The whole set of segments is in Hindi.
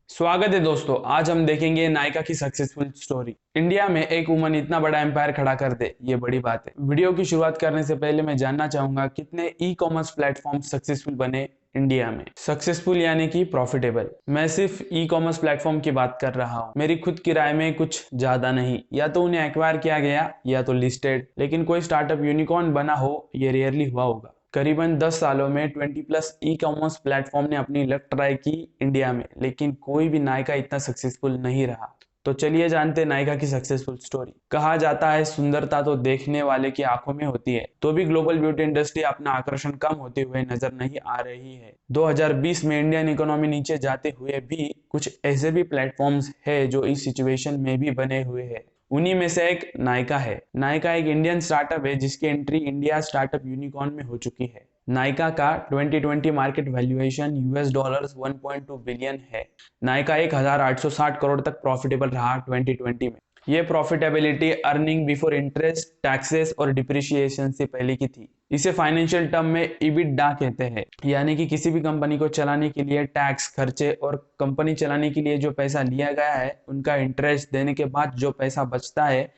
स्वागत है दोस्तों। आज हम देखेंगे नायका की सक्सेसफुल स्टोरी। इंडिया में एक वुमन इतना बड़ा एम्पायर खड़ा कर दे, ये बड़ी बात है। वीडियो की शुरुआत करने से पहले मैं जानना चाहूंगा कितने ई कॉमर्स प्लेटफॉर्म सक्सेसफुल बने इंडिया में। सक्सेसफुल यानी कि प्रॉफिटेबल। मैं सिर्फ ई कॉमर्स प्लेटफॉर्म की बात कर रहा हूँ। मेरी खुद की राय में कुछ ज्यादा नहीं। या तो उन्हें एक्वायर किया गया या तो लिस्टेड, लेकिन कोई स्टार्टअप यूनिकॉर्न बना हो ये रेयरली हुआ होगा। करीबन 10 सालों में 20+ ई कॉमर्स प्लेटफॉर्म ने अपनी लक ट्राई की इंडिया में, लेकिन कोई भी नायका इतना सक्सेसफुल नहीं रहा। तो चलिए जानते हैं नायका की सक्सेसफुल स्टोरी। कहा जाता है सुंदरता तो देखने वाले की आंखों में होती है, तो भी ग्लोबल ब्यूटी इंडस्ट्री अपना आकर्षण कम होते हुए नजर नहीं आ रही है। 2020 में इंडियन इकोनॉमी नीचे जाते हुए भी कुछ ऐसे भी प्लेटफॉर्म्स है जो इस सिचुएशन में भी बने हुए हैं। उन्हीं में से एक नायका है। नायका एक इंडियन स्टार्टअप है जिसकी एंट्री इंडिया स्टार्टअप यूनिकॉर्न में हो चुकी है। नायका का 2020 मार्केट वैल्यूएशन $1.2 बिलियन है। नायका 1860 करोड़ तक प्रॉफिटेबल रहा 2020 में। ये profitability earning before interest, taxes और डिप्रिसिएशन से पहले की थी। इसे फाइनेंशियल टर्म में ईबिटडा कहते हैं, यानी कि किसी भी कंपनी को चलाने के लिए टैक्स खर्चे और कंपनी चलाने के लिए जो पैसा लिया गया है उनका इंटरेस्ट देने के बाद जो पैसा बचता है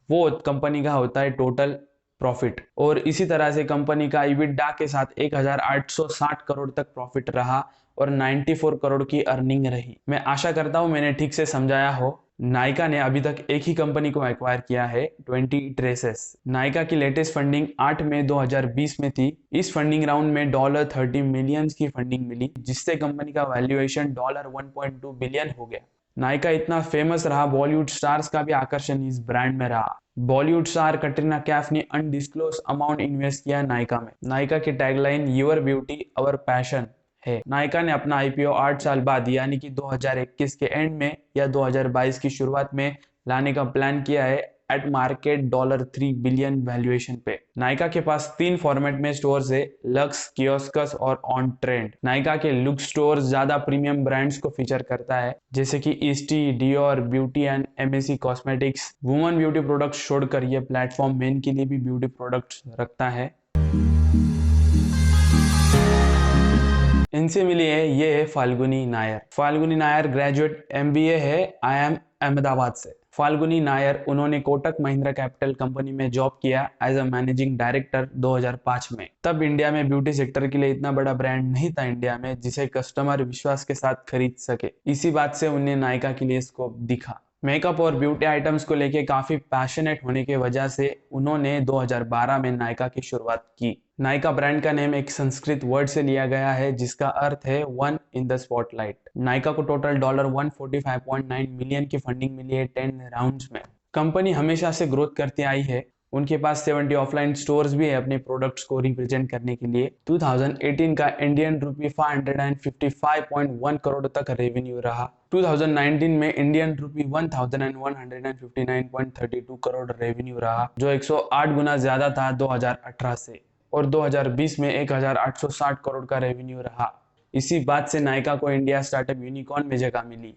वो कंपनी का होता है टोटल प्रॉफिट। और इसी तरह से कंपनी का ईबिटडा के साथ 1860 करोड़ तक प्रॉफिट रहा और 94 करोड़ की अर्निंग रही। मैं आशा करता हूं मैंने ठीक से समझाया हो। नायका ने अभी तक एक ही कंपनी को एक्वायर किया है, 20 ट्रेसेस। नायका की लेटेस्ट फंडिंग 8 मई 2020 में थी। इस फंडिंग राउंड में $30 मिलियन की फंडिंग मिली, जिससे कंपनी का वैल्यूएशन $1.2 बिलियन हो गया। नायका इतना फेमस रहा, बॉलीवुड स्टार्स का भी आकर्षण इस ब्रांड में रहा। बॉलीवुड स्टार कटरीना कैफ ने अनडिस्क्लोज अमाउंट इन्वेस्ट किया नायका में। नायका की tagline your beauty our passion है। नायका ने अपना आईपीओ 8 साल बाद यानी कि 2021 के एंड में या 2022 की शुरुआत में लाने का प्लान किया है एट मार्केट $3 बिलियन वैल्यूएशन पे। नायका के पास 3 फॉर्मेट में स्टोर्स है, लक्स, कियोस्कस और ऑन ट्रेंड। नायका के लुक्स स्टोर्स ज्यादा प्रीमियम ब्रांड्स को फीचर करता है, जैसे कि Estee, Dior, beauty and MAC cosmetics. Woman beauty products छोड़कर यह प्लेटफॉर्म मेन के लिए भी ब्यूटी प्रोडक्ट्स रखता है। इनसे मिली है, ये है फाल्गुनी नायर। फाल्गुनी नायर ग्रेजुएट एमबीए है आईआईएम अहमदाबाद से। फाल्गुनी नायर उन्होंने कोटक महिंद्रा कैपिटल कंपनी में जॉब किया एज अ मैनेजिंग डायरेक्टर 2005 में। तब इंडिया में ब्यूटी सेक्टर के लिए इतना बड़ा ब्रांड नहीं था इंडिया में जिसे कस्टमर विश्वास के साथ खरीद सके। इसी बात से उन्हें नायका के लिए स्कोप दिखा। मेकअप और ब्यूटी आइटम्स को लेके काफी पैशनेट होने की वजह से उन्होंने 2012 में नायका की शुरुआत की। नायका ब्रांड का नेम एक संस्कृत वर्ड से लिया गया है जिसका अर्थ है one in the spotlight. Nykaa को टोटल $145.9 मिलियन की फंडिंग मिली है 10 राउंड्स में। कंपनी हमेशा से ग्रोथ करती आई है। उनके पास 70 ऑफलाइन स्टोर्स भी है अपने प्रोडक्ट्स को रिप्रेजेंट करने के लिए। 2018 का इंडियन रुपी 555.1 करोड़ तक रेवेन्यू रहा। 2019 में इंडियन रुपी 1159.32 करोड़ रेवेन्यू रहा, जो 108 गुना ज्यादा था 2018 से। और 2020 में 1860 करोड़ का रेवेन्यू रहा। इसी बात से नायका को इंडिया स्टार्टअप यूनिकॉर्न में जगह मिली।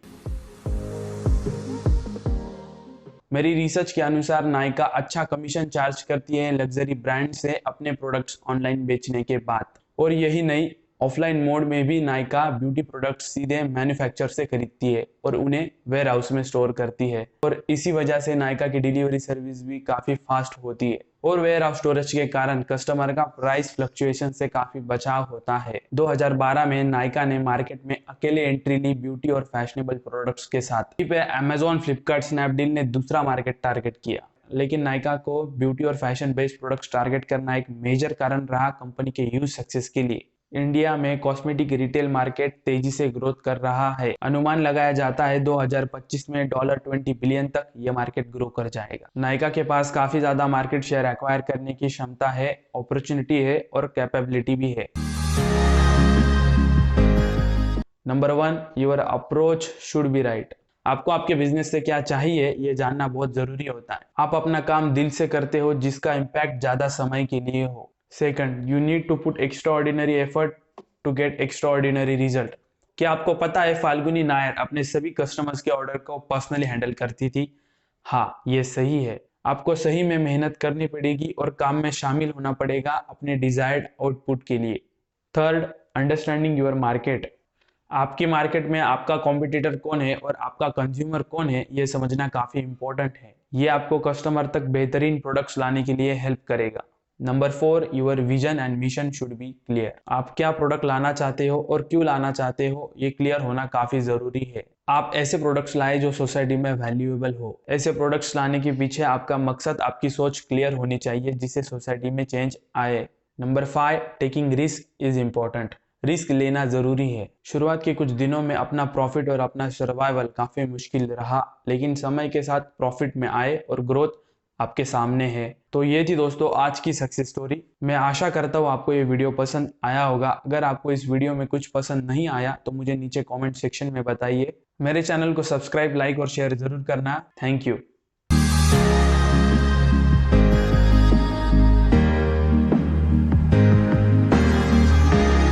मेरी रिसर्च के अनुसार नायका अच्छा कमीशन चार्ज करती है लग्जरी ब्रांड से अपने प्रोडक्ट्स ऑनलाइन बेचने के बाद। और यही नहीं, ऑफलाइन मोड में भी नायका ब्यूटी प्रोडक्ट्स सीधे मैन्युफैक्चर से खरीदती है और उन्हें वेयर हाउस में स्टोर करती है। और इसी वजह से नायका की डिलीवरी सर्विस भी काफी फास्ट होती है और वेयर हाउस स्टोरेज के कारण कस्टमर का प्राइस फ्लक्चुएशन से काफी बचाव होता है। 2012 में नायका ने मार्केट में अकेले एंट्री ली ब्यूटी और फैशनेबल प्रोडक्ट्स के साथ। पे अमेजॉन, फ्लिपकार्ट, स्नैपडील ने दूसरा मार्केट टारगेट किया, लेकिन नायका को ब्यूटी और फैशन बेस्ड प्रोडक्ट्स टारगेट करना एक मेजर कारण रहा कंपनी के ह्यूज सक्सेस के लिए। इंडिया में कॉस्मेटिक रिटेल मार्केट तेजी से ग्रोथ कर रहा है। अनुमान लगाया जाता है 2025 में $20 बिलियन तक यह मार्केट ग्रो कर जाएगा। नायका के पास काफी ज्यादा मार्केट शेयर एक्वायर करने की क्षमता है, अपॉर्चुनिटी है और कैपेबिलिटी भी है। Number 1, your approach should be right. आपको आपके बिजनेस से क्या चाहिए ये जानना बहुत जरूरी होता है। आप अपना काम दिल से करते हो जिसका इम्पैक्ट ज्यादा समय के लिए हो। Second, you need to put extraordinary effort to get extraordinary result. क्या आपको पता है फाल्गुनी नायर अपने सभी कस्टमर्स के ऑर्डर को पर्सनली हैंडल करती थी? हाँ, ये सही है। आपको सही में मेहनत करनी पड़ेगी और काम में शामिल होना पड़ेगा अपने डिजायर्ड आउटपुट के लिए। Third, understanding your market. आपकी मार्केट में आपका कॉम्पिटिटर कौन है और आपका कंज्यूमर कौन है, ये समझना काफी इंपॉर्टेंट है। ये आपको कस्टमर तक बेहतरीन प्रोडक्ट्स लाने के लिए हेल्प करेगा। Number 4, your vision and mission should be clear. आप क्या प्रोडक्ट लाना चाहते हो और क्यों लाना चाहते हो, ये क्लियर होना काफी जरूरी है। आप ऐसे प्रोडक्ट्स लाए जो सोसाइटी में वैल्यूएबल हो। ऐसे प्रोडक्ट्स लाने के पीछे आपका मकसद, आपकी सोच क्लियर होनी चाहिए जिससे सोसाइटी में चेंज आए। Number 5, taking risk is important. Risk लेना जरूरी है। शुरुआत के कुछ दिनों में अपना प्रॉफिट और अपना सर्वाइवल काफी मुश्किल रहा, लेकिन समय के साथ प्रॉफिट में आए और ग्रोथ आपके सामने है। तो ये थी दोस्तों आज की सक्सेस स्टोरी। मैं आशा करता हूँ आपको ये वीडियो पसंद आया होगा। अगर आपको इस वीडियो में कुछ पसंद नहीं आया तो मुझे नीचे कमेंट सेक्शन में बताइए। मेरे चैनल को सब्सक्राइब, लाइक और शेयर जरूर करना। Thank you.